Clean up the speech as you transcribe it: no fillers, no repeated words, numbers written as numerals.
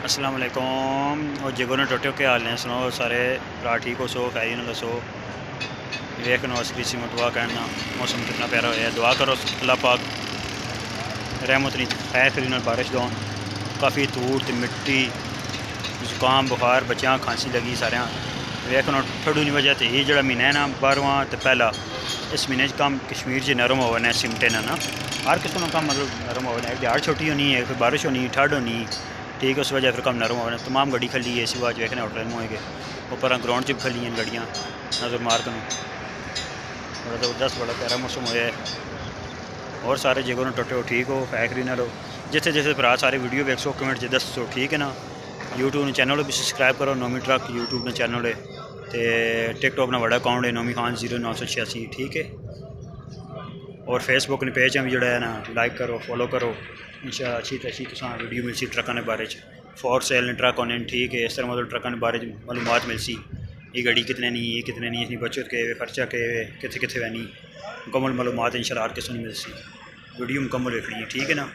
अस्सलाम वालेकुम और जगो ने टोटे के हाल ने सुनो सारे भरा ठीक हो सो खैरी न दसो वेख नो असली सी दुआ कहना मौसम कितना प्यारा होया दुआ करो अल्लाह पाक रहमत नहीं खैर करी न बारिश दौन काफ़ी धूड़ ते मिट्टी जुकाम बुखार बच्चों खांसी लगी सारे वेख नो ठंडू की वजह से ये जो महीना है ना 12वां तो पहला इस महीने कम कश्मीर च नरम होना सिमटे ना हर किस्म का कम मतलब नरम होना है दिहाड़ छोटी होनी है फिर बारिश होनी ठंड होनी ठीक है उस वजह फिर कम नरम होना तमाम गड्डी खली है इसी बात वेखने होटल में होएंगे ऊपर ग्राउंड च खली हैं गड्डियाँ नज़र मार कर बड़ा ज़बरदस्त बड़ा प्यारा मौसम होया है और सारे जगह टुटे हो ठीक हो फैक्ट्री ना लो जिथे जिथे भरा सारे वीडियो वेख सो कमेंट च दसो ठीक है ना यूट्यूब चैनल भी सब्सक्राइब करो नोमी ट्रक यूट्यूब ने चैनल है तो टिकटॉक ने बड़ा अकाउंट है नोमी खान 0986 ठीक है और फेसबुक ने पेज भी जोड़ा है ना लाइक करो फॉलो करो इंशाल्लाह अच्छी तो अच्छी तुम वीडियो मिलसी ट्रकों के बारे फॉर सेल ट्रक होने ठीक है इस तरह मतलब ट्रकों के बारे मालूमात मिलसी ये गाड़ी कितने नहीं ये कितने नहीं इसकी बचत के खर्चा के कितने कितने वैनी मुकम्मल मालूमात इंशाल्लाह हर किस्म मिलसी वीडियो मुकम्मल देखनी है ठीक है ना।